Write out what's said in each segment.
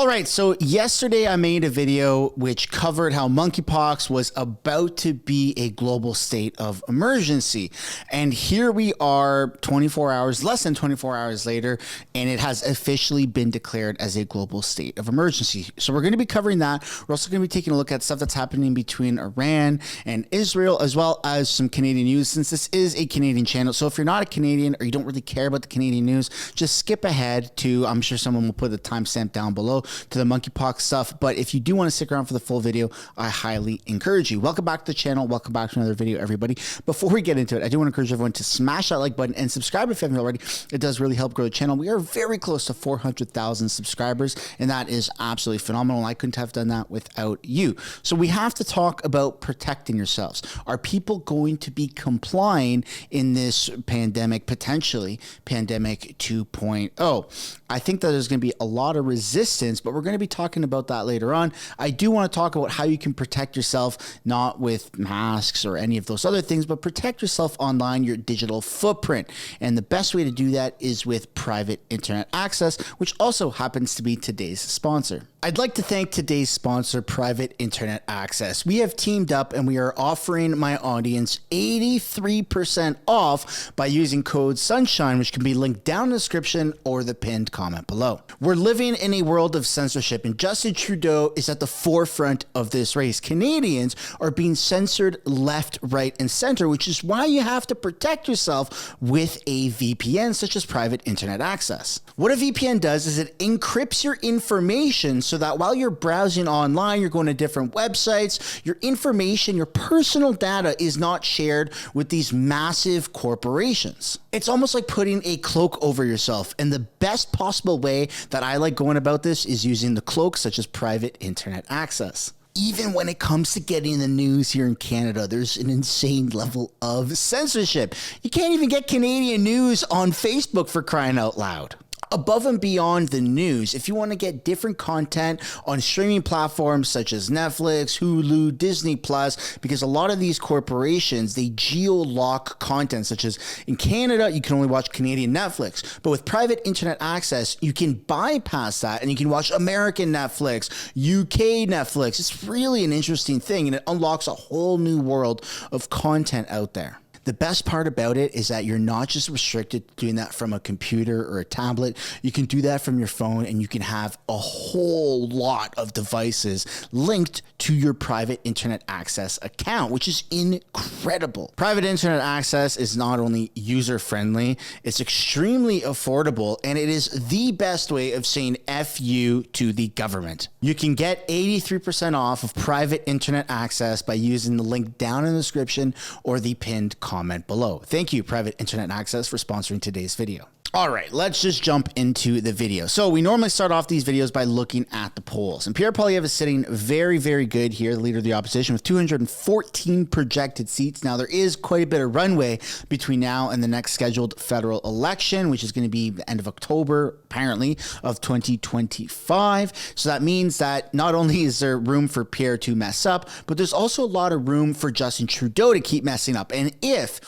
right, so yesterday I made a video which covered how monkeypox was about to be a global state of emergency. And here we are 24 hours, less than 24 hours later, and it has officially been declared as a global state of emergency. So we're going to be covering that. We're also going to be taking a look at stuff that's happening between Iran and Israel, as well as some Canadian news, since this is a Canadian channel. So if you're not a Canadian or you don't really care about the Canadian news, just skip ahead to, I'm sure someone will put the timestamp down below, to the monkeypox stuff. But if you do want to stick around for the full video, I highly encourage you. Welcome back to the channel. Welcome back to another video, everybody. Before we get into it, I do want to encourage everyone to smash that like button and subscribe if you haven't already. It does really help grow the channel. We are very close to 400,000 subscribers, and that is absolutely phenomenal. I couldn't have done that without you. So we have to talk about protecting yourselves. Are people going to be complying in this pandemic, potentially pandemic 2.0? I think that there's going to be a lot of resistance, but we're going to be talking about that later on. I do want to talk about how you can protect yourself, not with masks or any of those other things, but protect yourself online, your digital footprint. And the best way to do that is with private internet access, which also happens to be today's sponsor. I'd like to thank today's sponsor, Private Internet Access. We have teamed up and we are offering my audience 83% off by using code SUNSHINE, which can be linked down in the description or the pinned comment below. We're living in a world of censorship, and Justin Trudeau is at the forefront of this race. Canadians are being censored left, right, and center, which is why you have to protect yourself with a VPN, such as Private Internet Access. What a VPN does is it encrypts your information so that while you're browsing online, you're going to different websites, your information, your personal data is not shared with these massive corporations. It's almost like putting a cloak over yourself. And the best possible way that I like going about this is using the cloak, such as Private Internet Access. Even when it comes to getting the news here in Canada, there's an insane level of censorship. You can't even get Canadian news on Facebook, for crying out loud. Above and beyond the news, if you want to get different content on streaming platforms such as Netflix, Hulu, Disney Plus, because a lot of these corporations, they geo-lock content, such as in Canada, you can only watch Canadian Netflix. But with private internet access, you can bypass that and you can watch American Netflix, UK Netflix. It's really an interesting thing, and it unlocks a whole new world of content out there. The best part about it is that you're not just restricted to doing that from a computer or a tablet. You can do that from your phone, and you can have a whole lot of devices linked to your private internet access account, which is incredible. Private internet access is not only user-friendly, it's extremely affordable, and it is the best way of saying F you to the government. You can get 83% off of private internet access by using the link down in the description or the pinned comment below. Thank you, Private Internet Access, for sponsoring today's video. All right, let's just jump into the video. So we normally start off these videos by looking at the polls. And Pierre Poilievre is sitting very, very good here, the leader of the opposition, with 214 projected seats. Now, there is quite a bit of runway between now and the next scheduled federal election, which is going to be the end of October, apparently, of 2025. So that means that not only is there room for Pierre to mess up, but there's also a lot of room for Justin Trudeau to keep messing up. And if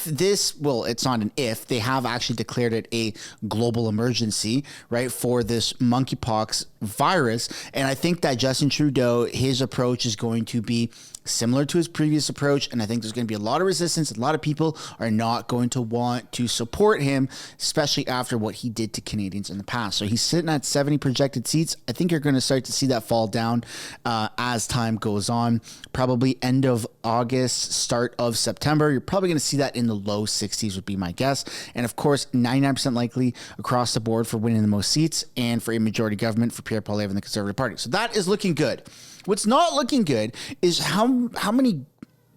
this, well, it's not an if, they have actually declared it a global emergency, right, for this monkeypox virus. And I think that Justin Trudeau, his approach is going to be similar to his previous approach, and I think there's going to be a lot of resistance. A lot of people are not going to want to support him, especially after what he did to Canadians in the past. So he's sitting at 70 projected seats. I think you're going to start to see that fall down as time goes on. Probably end of August, start of September. You're probably going to see that in the low 60s would be my guess. And of course, 99% likely across the board for winning the most seats and for a majority government for Pierre Poilievre and the Conservative Party. So that is looking good. What's not looking good is how many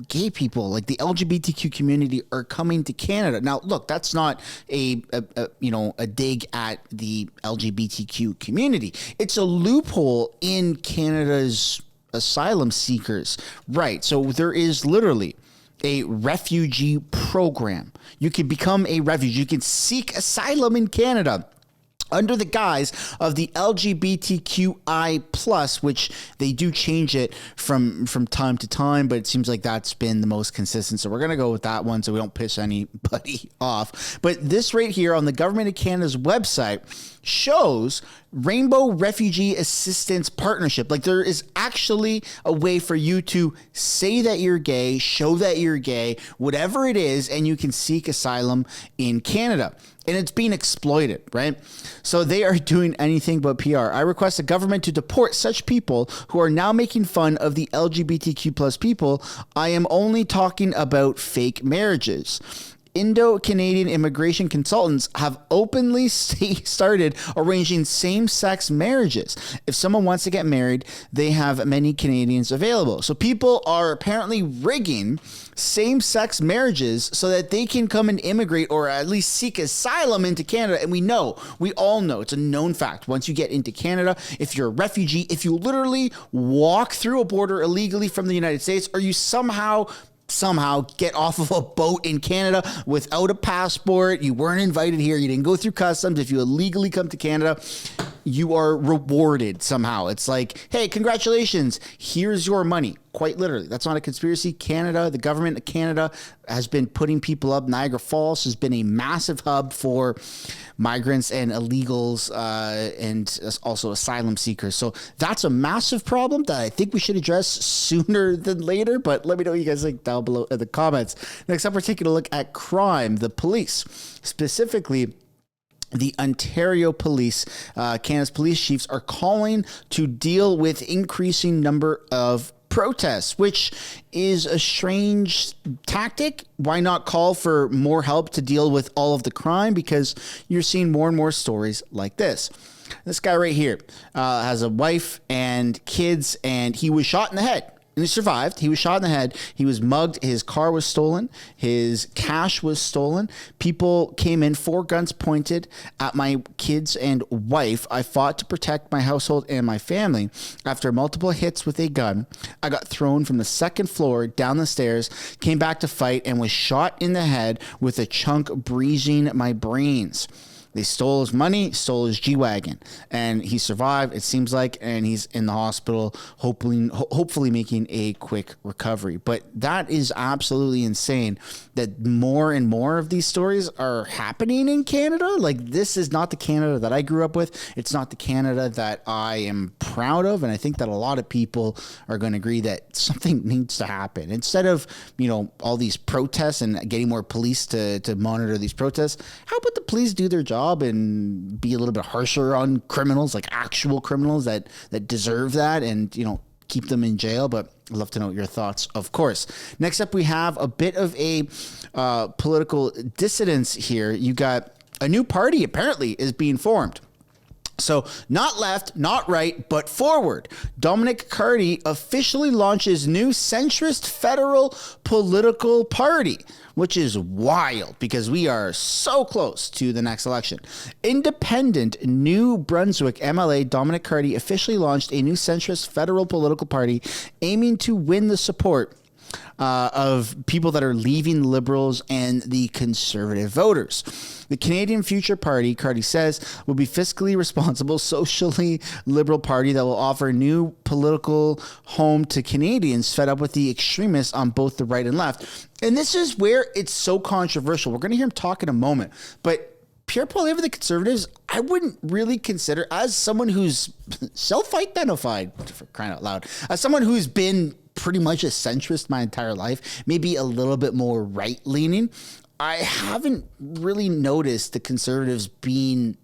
gay people, like the LGBTQ community, are coming to Canada. Now, look, that's not a dig at the LGBTQ community. It's a loophole in Canada's asylum seekers, right? So there is literally a refugee program. You can become a refugee. You can seek asylum in Canada. under the guise of the LGBTQI+, which they do change it from time to time, but it seems like that's been the most consistent. So we're going to go with that one so we don't piss anybody off. But this right here on the Government of Canada's website shows Rainbow Refugee Assistance Partnership. Like, there is actually a way for you to say that you're gay, show that you're gay, whatever it is, and you can seek asylum in Canada. And it's being exploited, right? So they are doing anything but PR. I request the government to deport such people who are now making fun of the LGBTQ plus people. I am only talking about fake marriages. Indo-Canadian immigration consultants have openly started arranging same-sex marriages. If someone wants to get married, they have many Canadians available. So people are apparently rigging same-sex marriages so that they can come and immigrate or at least seek asylum into Canada. And we all know, it's a known fact. Once you get into Canada, if you're a refugee, if you literally walk through a border illegally from the United States, or you somehow get off of a boat in Canada without a passport, you weren't invited here, you didn't go through customs, if you illegally come to Canada, you are rewarded somehow. It's like, hey, congratulations, here's your money. Quite literally. That's not a conspiracy. Canada, the government of Canada has been putting people up. Niagara Falls has been a massive hub for migrants and illegals and also asylum seekers. So that's a massive problem that I think we should address sooner than later. But let me know what you guys think down below in the comments. Next up, we're taking a look at crime. The police, specifically the Ontario Police, Canada's police chiefs, are calling to deal with increasing number of protests, which is a strange tactic. Why not call for more help to deal with all of the crime? Because you're seeing more and more stories like this. This guy right here has a wife and kids, and he was shot in the head. And he survived. He was shot in the head. He was mugged. His car was stolen. His cash was stolen. People came in, 4 guns pointed at my kids and wife. I fought to protect my household and my family. After multiple hits with a gun, I got thrown from the 2nd floor down the stairs, came back to fight, and was shot in the head with a chunk breezing my brains. They stole his money, stole his G-Wagon, and he survived, it seems like, and he's in the hospital, hopefully making a quick recovery. But that is absolutely insane that more and more of these stories are happening in Canada. Like, this is not the Canada that I grew up with. It's not the Canada that I am proud of, and I think that a lot of people are going to agree that something needs to happen. Instead of, all these protests and getting more police to monitor these protests, how about the police do their job and be a little bit harsher on criminals, like actual criminals that deserve that, and keep them in jail? But I'd love to know your thoughts, of course. Next up, we have a bit of a political dissidence here. You got a new party apparently is being formed. So not left, not right, but forward. Dominic Carty officially launches new centrist federal political party, which is wild because we are so close to the next election. Independent New Brunswick MLA Dominic Carty officially launched a new centrist federal political party aiming to win the support of people that are leaving Liberals and the Conservative voters. The Canadian Future Party, Carty says, will be fiscally responsible, socially liberal party that will offer a new political home to Canadians fed up with the extremists on both the right and left. And this is where it's so controversial. We're going to hear him talk in a moment, but Pierre Poilievre, the Conservatives, I wouldn't really consider, as someone who's self-identified, for crying out loud, as someone who's been pretty much a centrist my entire life, maybe a little bit more right-leaning, I haven't really noticed the Conservatives being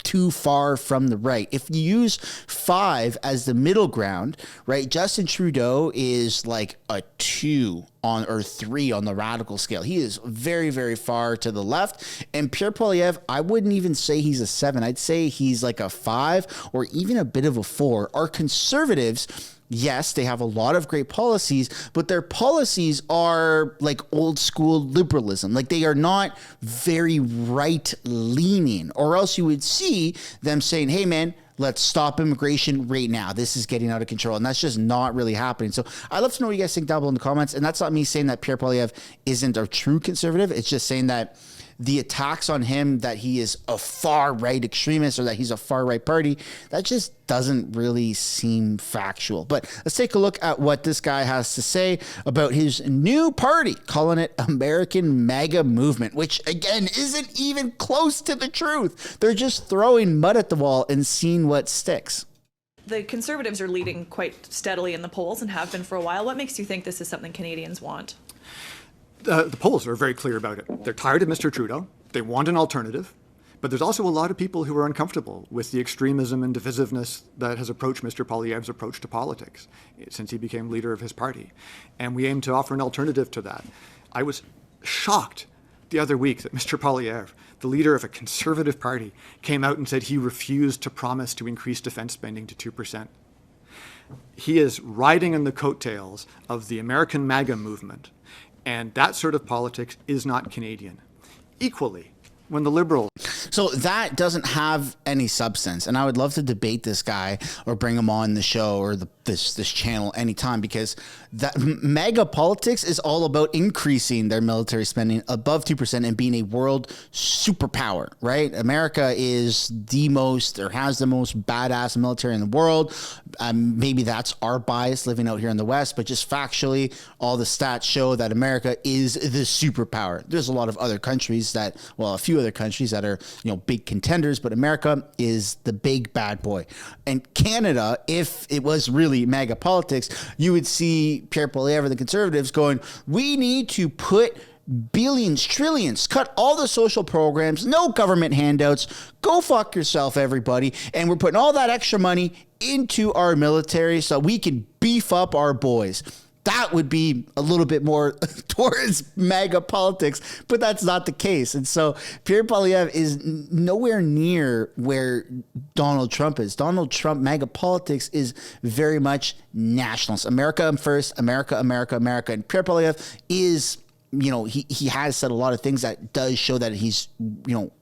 too far from the right. If you use 5 as the middle ground, right, Justin Trudeau is like a 2 or 3 on the radical scale. He is very, very far to the left. And Pierre Poilievre, I wouldn't even say he's a 7. I'd say he's like a 5 or even a bit of a 4. Our Conservatives, yes, they have a lot of great policies, but their policies are like old school liberalism. Like, they are not very right leaning, or else you would see them saying, hey man, let's stop immigration right now. This is getting out of control. And that's just not really happening. So I'd love to know what you guys think down below in the comments. And that's not me saying that Pierre Poilievre isn't a true conservative. It's just saying that the attacks on him that he is a far right extremist or that he's a far right party, that just doesn't really seem factual. But let's take a look at what this guy has to say about his new party, calling it American MAGA Movement, which again isn't even close to the truth. They're just throwing mud at the wall and seeing what sticks. The Conservatives are leading quite steadily in the polls and have been for a while. What makes you think this is something Canadians want? The polls are very clear about it. They're tired of Mr. Trudeau. They want an alternative. But there's also a lot of people who are uncomfortable with the extremism and divisiveness that has approached Mr. Poilievre's approach to politics since he became leader of his party. And we aim to offer an alternative to that. I was shocked the other week that Mr. Poilievre, the leader of a conservative party, came out and said he refused to promise to increase defense spending to 2%. He is riding on the coattails of the American MAGA movement, and that sort of politics is not Canadian. Equally, when the Liberals... So that doesn't have any substance, and I would love to debate this guy or bring him on the show or this channel anytime, because that MAGA politics is all about increasing their military spending above 2% and being a world superpower, right? America is the most, or has the most badass military in the world. Maybe that's our bias living out here in the West, but just factually, all the stats show that America is the superpower. There's a lot of other countries that, well, a few other countries that are, big contenders, but America is the big bad boy. And Canada, if it was really MAGA politics, you would see Pierre Poilievre, the Conservatives, going, we need to put billions, trillions, cut all the social programs, no government handouts, go fuck yourself, everybody. And we're putting all that extra money into our military so we can beef up our boys. That would be a little bit more towards MAGA politics, but that's not the case. And so Pierre Poilievre is nowhere near where Donald Trump is. Donald Trump, MAGA politics is very much nationalist. America first, America, America, America. And Pierre Poilievre is, he has said a lot of things that does show that he's,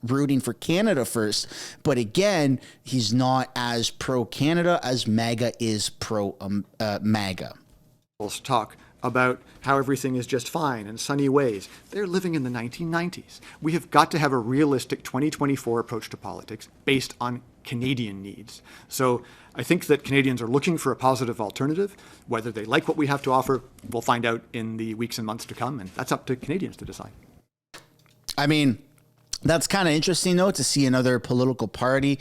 rooting for Canada first. But again, he's not as pro-Canada as MAGA is pro-MAGA. Talk about how everything is just fine and sunny ways. They're living in the 1990s. We have got to have a realistic 2024 approach to politics based on Canadian needs. So I think that Canadians are looking for a positive alternative. Whether they like what we have to offer, we'll find out in the weeks and months to come, and that's up to Canadians to decide. I mean, that's kind of interesting, though, to see another political party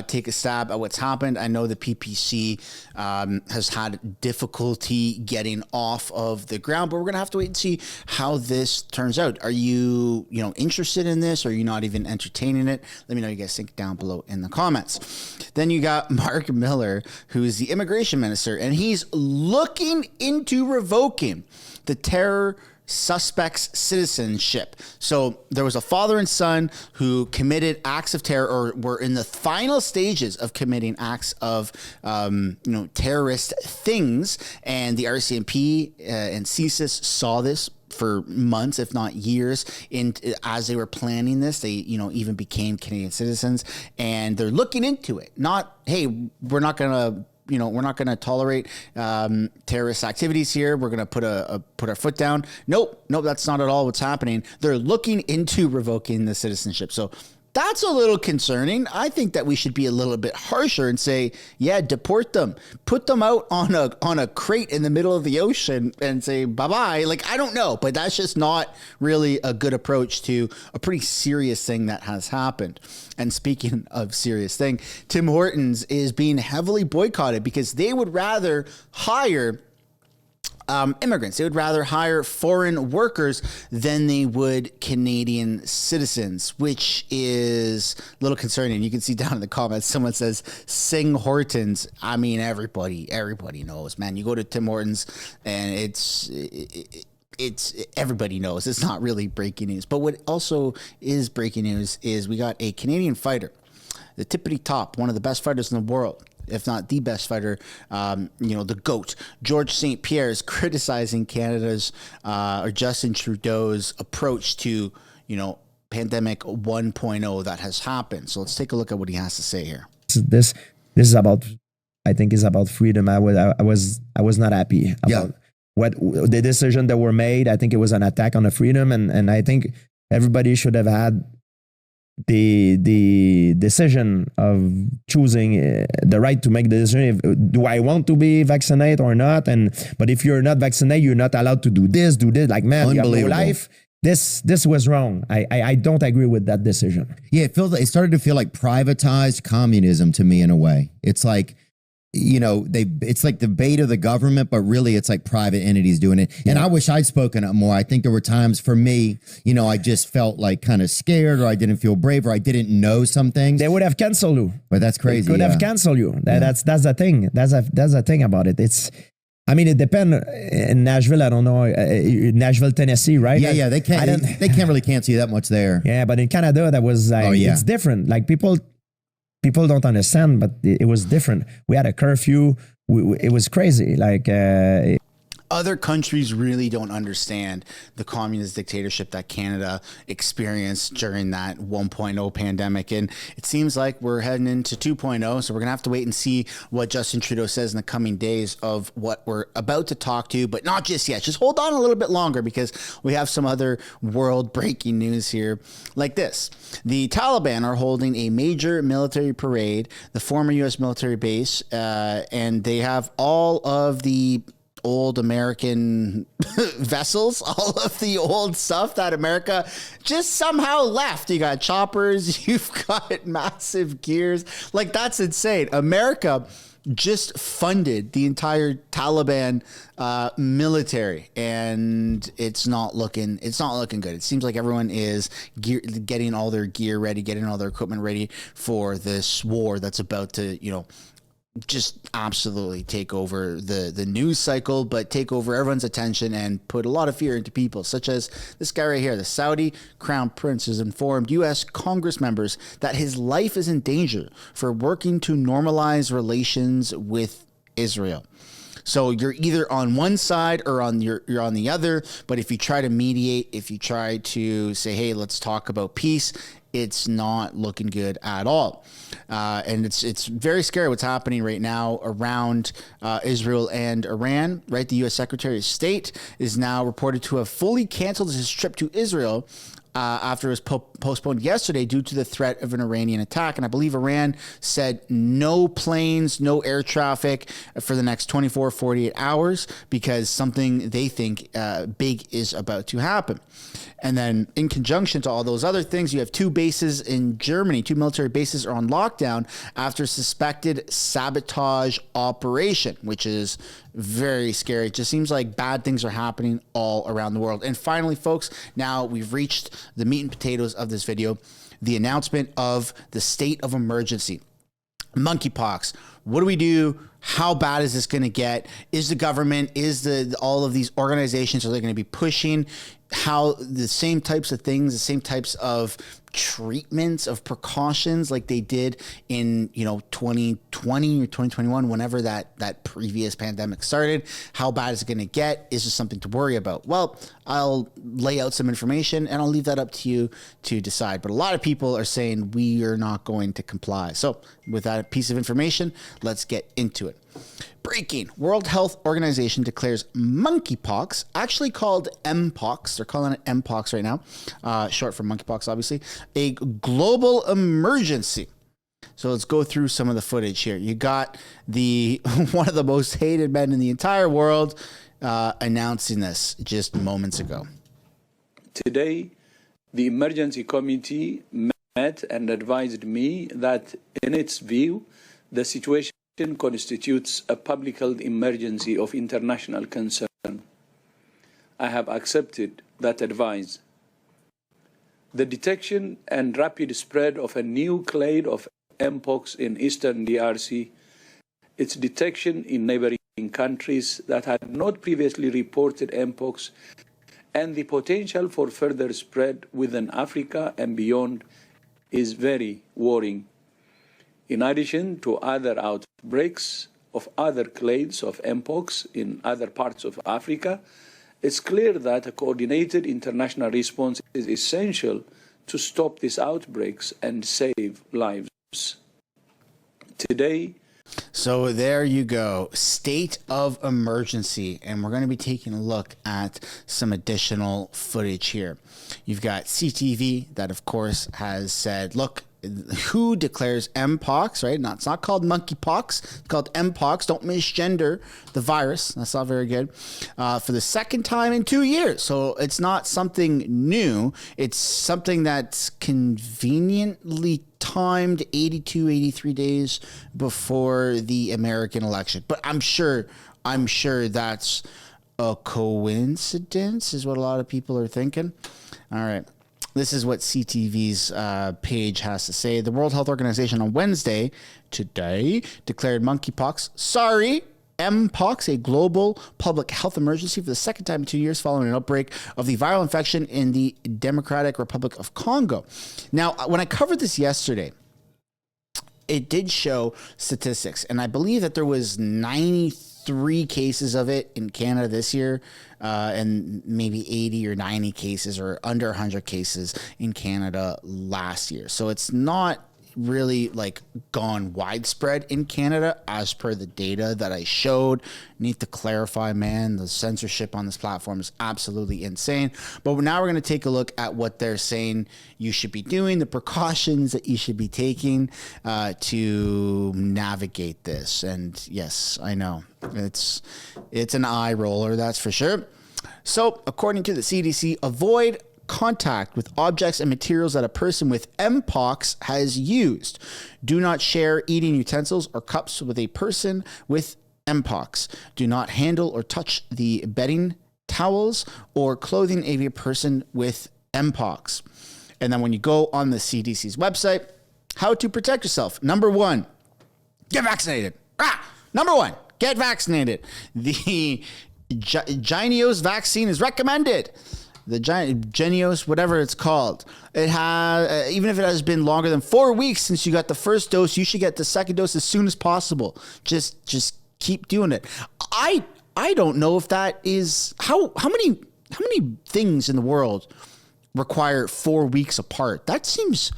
take a stab at what's happened. I know the PPC has had difficulty getting off of the ground, but we're going to have to wait and see how this turns out. Are you, interested in this, or are you not even entertaining it? Let me know what you guys think down below in the comments. Then you got Mark Miller, who is the immigration minister, and he's looking into revoking the terror suspect's citizenship. So there was a father and son who committed acts of terror, or were in the final stages of committing acts of, terrorist things. And the RCMP and CSIS saw this for months, if not years, as they were planning this. They, even became Canadian citizens, and they're looking into it. Not, hey, we're not going to tolerate terrorist activities here. We're going to put our foot down. Nope, that's not at all what's happening. They're looking into revoking the citizenship. So that's a little concerning. I think that we should be a little bit harsher and say, yeah, deport them, put them out on a crate in the middle of the ocean and say bye-bye. Like, I don't know, but that's just not really a good approach to a pretty serious thing that has happened. And speaking of serious thing, Tim Hortons is being heavily boycotted because they would rather hire immigrants. They would rather hire foreign workers than they would Canadian citizens, which is a little concerning. You can see down in the comments, someone says, sing Hortons. I mean, everybody knows, man. You go to Tim Hortons and it's everybody knows. It's not really breaking news. But what also is breaking news is we got a Canadian fighter, the tippity top, one of the best fighters in the world, if not the best fighter, the GOAT, George St. Pierre, is criticizing Canada's or Justin Trudeau's approach to, pandemic 1.0 that has happened. So let's take a look at what he has to say here. This is about, I think, is about freedom. I was not happy about what the decision that were made. I think it was an attack on the freedom, and I think everybody should have had the decision of choosing the right to make the decision. Do I want to be vaccinated or not? But if you're not vaccinated, you're not allowed to do this. Like, man, you have no life. This was wrong. I don't agree with that decision. Yeah, it started to feel like privatized communism to me in a way. It's like, you know, it's like the bait of the government, but really it's like private entities doing it. And I wish I'd spoken up more. I think there were times for me, you know, I just felt like kind of scared, or I didn't feel brave, or I didn't know some things. They would have canceled you. But that's crazy. They could have canceled you. That's the thing. That's the thing about it. It depends. In Nashville, I don't know, Nashville, Tennessee, right? Yeah, they can't really cancel you that much there. Yeah, but in Canada, that was like, it's different. Like people don't understand, but it was different. We had a curfew. It was crazy. Like, other countries really don't understand the communist dictatorship that Canada experienced during that 1.0 pandemic. And it seems like we're heading into 2.0. So we're going to have to wait and see what Justin Trudeau says in the coming days of what we're about to talk to, but not just yet. Just hold on a little bit longer, because we have some other world breaking news here like this. The Taliban are holding a major military parade, the former U.S. military base, and they have all of the old American vessels, all of the old stuff that America just somehow left. You got choppers, you've got massive gears. Like, that's insane. America just funded the entire Taliban military, and it's not looking good. It seems like everyone is getting all their gear ready, getting all their equipment ready for this war that's about to, you know, just absolutely take over the news cycle, but take over everyone's attention and put a lot of fear into people, such as this guy right here. The Saudi Crown Prince has informed U.S. Congress members that his life is in danger for working to normalize relations with Israel. So you're either on one side or you're on the other. But if you try to mediate, if you try to say, hey, let's talk about peace, it's not looking good at all. And it's very scary what's happening right now around Israel and Iran, right? The U.S. Secretary of State is now reported to have fully canceled his trip to Israel after it was postponed yesterday due to the threat of an Iranian attack. And I believe Iran said no planes, no air traffic for the next 24, 48 hours because something they think big is about to happen. And then in conjunction to all those other things, you have two bases in Germany, two military bases are on lockdown after suspected sabotage operation, which is very scary. It just seems like bad things are happening all around the world. And finally, folks, now we've reached the meat and potatoes of this video, the announcement of the state of emergency. Monkeypox. What do we do? How bad is this going to get? Is the government, all of these organizations, are they going to be pushing how the same types of things, the same types of treatments, of precautions like they did in 2020 or 2021, whenever that previous pandemic started? How bad is it going to get? Is this something to worry about? Well, I'll lay out some information and I'll leave that up to you to decide. But a lot of people are saying we are not going to comply. So with that piece of information, let's get into it. Breaking. World Health Organization declares monkeypox, actually called Mpox, they're calling it Mpox right now, short for monkeypox, obviously, a global emergency. So let's go through some of the footage here. You got one of the most hated men in the entire world announcing this just moments ago. Today, the emergency committee met and advised me that, in its view, the situation constitutes a public health emergency of international concern. I have accepted that advice. The detection and rapid spread of a new clade of Mpox in eastern DRC, its detection in neighboring countries that had not previously reported Mpox, and the potential for further spread within Africa and beyond is very worrying. In addition to other outbreaks of other clades of Mpox in other parts of Africa, it's clear that a coordinated international response is essential to stop these outbreaks and save lives. Today, So there you go, state of emergency. And we're going to be taking a look at some additional footage here. You've got CTV that, of course, has said, look, who declares Mpox, right? It's not called monkeypox. It's called Mpox. Don't misgender the virus. That's not very good. For the second time in 2 years. So it's not something new. It's something that's conveniently timed 82, 83 days before the American election. But I'm sure that's a coincidence, is what a lot of people are thinking. All right. This is what CTV's page has to say. The World Health Organization on Wednesday, today, declared monkeypox, Mpox, a global public health emergency for the second time in 2 years following an outbreak of the viral infection in the Democratic Republic of Congo. Now, when I covered this yesterday, it did show statistics, and I believe that there was 93 cases of it in Canada this year, and maybe 80 or 90 cases or under 100 cases in Canada last year. So it's not really like gone widespread in Canada as per the data that I showed. Need to clarify, man, the censorship on this platform is absolutely insane. But now we're going to take a look at what they're saying you should be doing, the precautions that you should be taking to navigate this. And yes, I know it's an eye roller, that's for sure. So according to the CDC, avoid contact with objects and materials that a person with Mpox has used. Do not share eating utensils or cups with a person with Mpox. Do not handle or touch the bedding, towels, or clothing of a person with Mpox. And then when you go on the CDC's website, how to protect yourself. Number one, get vaccinated. Number one, get vaccinated. The Jynneos vaccine is recommended. The Jynneos, whatever it's called. It has, even if it has been longer than 4 weeks since you got the first dose, you should get the second dose as soon as possible. Just keep doing it. I don't know if that is how many things in the world require 4 weeks apart. That seems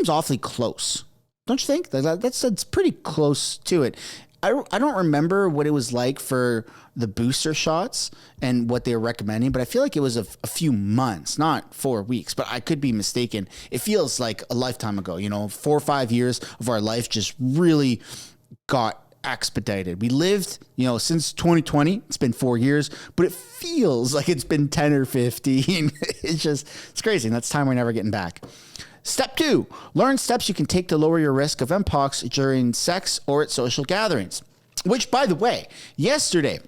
awfully close. Don't you think? That's pretty close to it. I don't remember what it was like for the booster shots and what they were recommending, but I feel like it was a few months, not 4 weeks, but I could be mistaken. It feels like a lifetime ago, 4 or 5 years of our life just really got expedited. We lived, since 2020, it's been 4 years, but it feels like it's been 10 or 15. It's crazy. And that's time we're never getting back. Step 2, learn steps you can take to lower your risk of Mpox during sex or at social gatherings. Which, by the way, yesterday,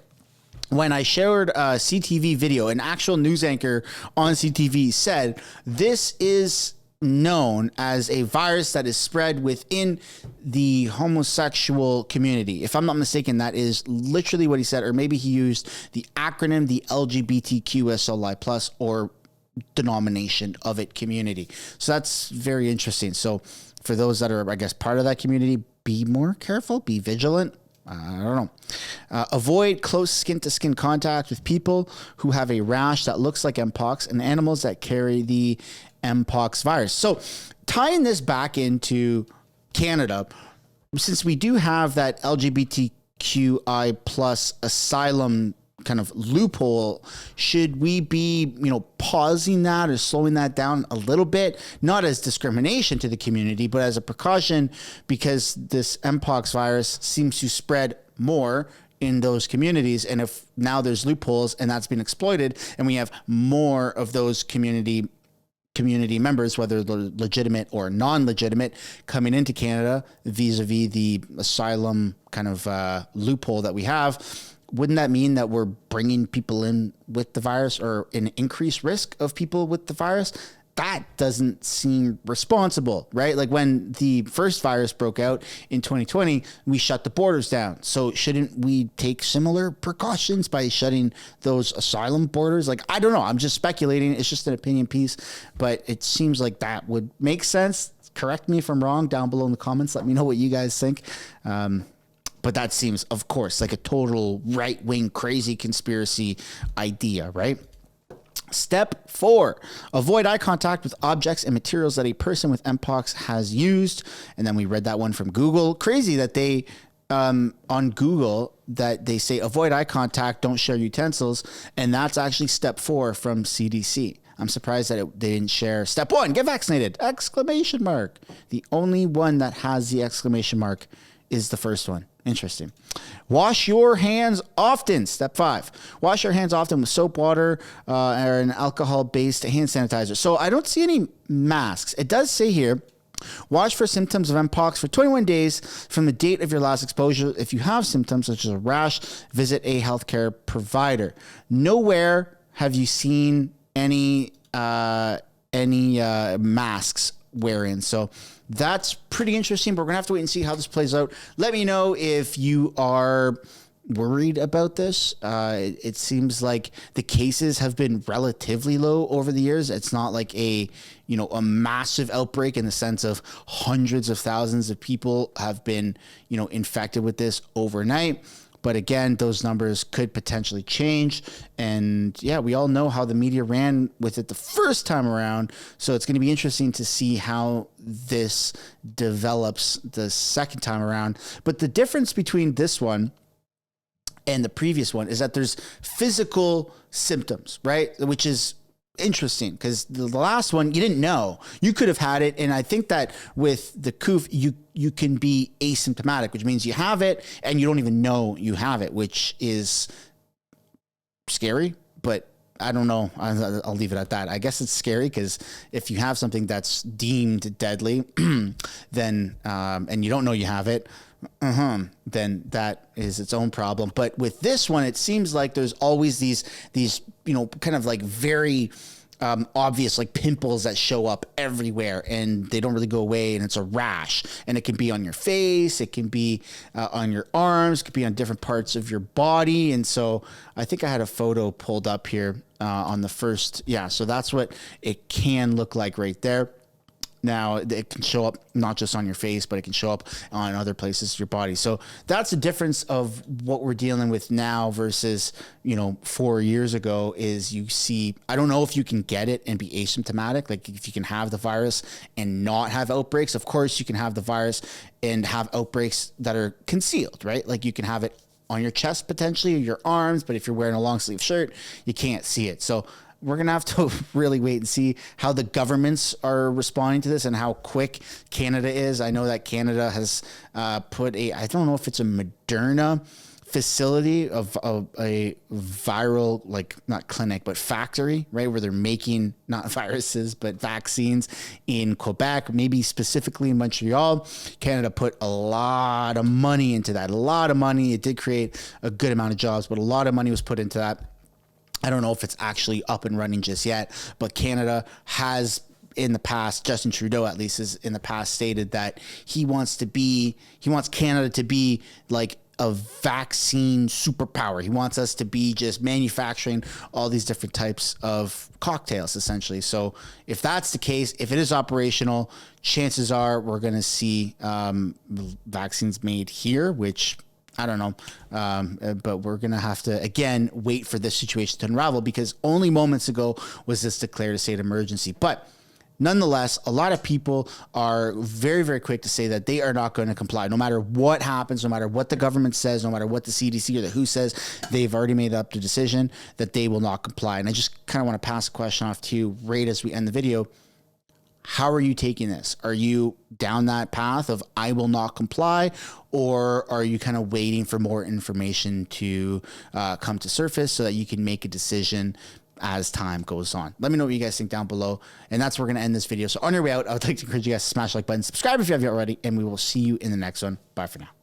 when I shared a CTV video, an actual news anchor on CTV said, this is known as a virus that is spread within the homosexual community. If I'm not mistaken, that is literally what he said, or maybe he used the acronym, the LGBTQSLI+, or denomination of it community. So that's very interesting. So for those that are, I guess, part of that community, be more careful, be vigilant. I don't know. Avoid close skin-to-skin contact with people who have a rash that looks like Mpox and animals that carry the Mpox virus. So tying this back into Canada, since we do have that LGBTQI plus asylum kind of loophole, should we be, pausing that or slowing that down a little bit? Not as discrimination to the community, but as a precaution, because this Mpox virus seems to spread more in those communities. And if now there's loopholes and that's been exploited, and we have more of those community members, whether they're legitimate or non-legitimate, coming into Canada vis-a-vis the asylum kind of loophole that we have, wouldn't that mean that we're bringing people in with the virus, or an increased risk of people with the virus? That doesn't seem responsible, right? Like when the first virus broke out in 2020, we shut the borders down. So shouldn't we take similar precautions by shutting those asylum borders? Like, I don't know. I'm just speculating. It's just an opinion piece, but it seems like that would make sense. Correct me if I'm wrong down below in the comments. Let me know what you guys think. But that seems, of course, like a total right-wing crazy conspiracy idea, right? Step 4, avoid eye contact with objects and materials that a person with Mpox has used. And then we read that one from Google. Crazy that they on Google that they say avoid eye contact, don't share utensils, and that's actually step 4 from CDC. I'm surprised that they didn't share step 1, get vaccinated, exclamation mark. The only one that has the exclamation mark is the first one. Interesting. Wash your hands often. Step 5. Wash your hands often with soap, water, or an alcohol-based hand sanitizer. So I don't see any masks. It does say here, watch for symptoms of Mpox for 21 days from the date of your last exposure. If you have symptoms such as a rash, visit a healthcare provider. Nowhere have you seen any masks wearing. So that's pretty interesting, but we're gonna have to wait and see how this plays out. Let me know if you are worried about this. It seems like the cases have been relatively low over the years. It's not like a massive outbreak in the sense of hundreds of thousands of people have been, infected with this overnight. But again, those numbers could potentially change. And yeah, we all know how the media ran with it the first time around. So it's going to be interesting to see how this develops the second time around. But the difference between this one and the previous one is that there's physical symptoms, right? Which is interesting because the last one, you didn't know. You could have had it. And I think that with the COOF, you can be asymptomatic, which means you have it and you don't even know you have it, which is scary, but I don't know. I'll leave it at that. I guess it's scary because if you have something that's deemed deadly, then, and you don't know you have it, then that is its own problem. But with this one, it seems like there's always these kind of like very obvious like pimples that show up everywhere and they don't really go away, and it's a rash, and it can be on your face, it can be on your arms, it could be on different parts of your body. And so I think I had a photo pulled up here on the first. Yeah, so that's what it can look like right there. Now, it can show up not just on your face, but it can show up on other places of your body. So that's the difference of what we're dealing with now versus, 4 years ago is you see, I don't know if you can get it and be asymptomatic, like if you can have the virus and not have outbreaks. Of course, you can have the virus and have outbreaks that are concealed, right? Like you can have it on your chest potentially or your arms, but if you're wearing a long sleeve shirt, you can't see it. So we're going to have to really wait and see how the governments are responding to this and how quick Canada is. I know that Canada has put I don't know if it's a Moderna facility of a viral, like not clinic, but factory, right? Where they're making not viruses, but vaccines in Quebec, maybe specifically in Montreal. Canada put a lot of money into that, a lot of money. It did create a good amount of jobs, but a lot of money was put into that. I don't know if it's actually up and running just yet, but Canada has in the past, Justin Trudeau at least has in the past stated that he wants Canada to be like a vaccine superpower. He wants us to be just manufacturing all these different types of cocktails essentially. So if that's the case, if it is operational, chances are we're going to see vaccines made here, which I don't know, but we're going to have to, again, wait for this situation to unravel because only moments ago was this declared a state of emergency. But nonetheless, a lot of people are very, very quick to say that they are not going to comply. No matter what happens, no matter what the government says, no matter what the CDC or the WHO says, they've already made up the decision that they will not comply. And I just kind of want to pass a question off to you right as we end the video. How are you taking this? Are you down that path of I will not comply, or are you kind of waiting for more information to come to surface so that you can make a decision as time goes on? Let me know what you guys think down below. And that's where we're going to end this video. So on your way out, I would like to encourage you guys to smash the like button, subscribe if you haven't already, and we will see you in the next one. Bye for now.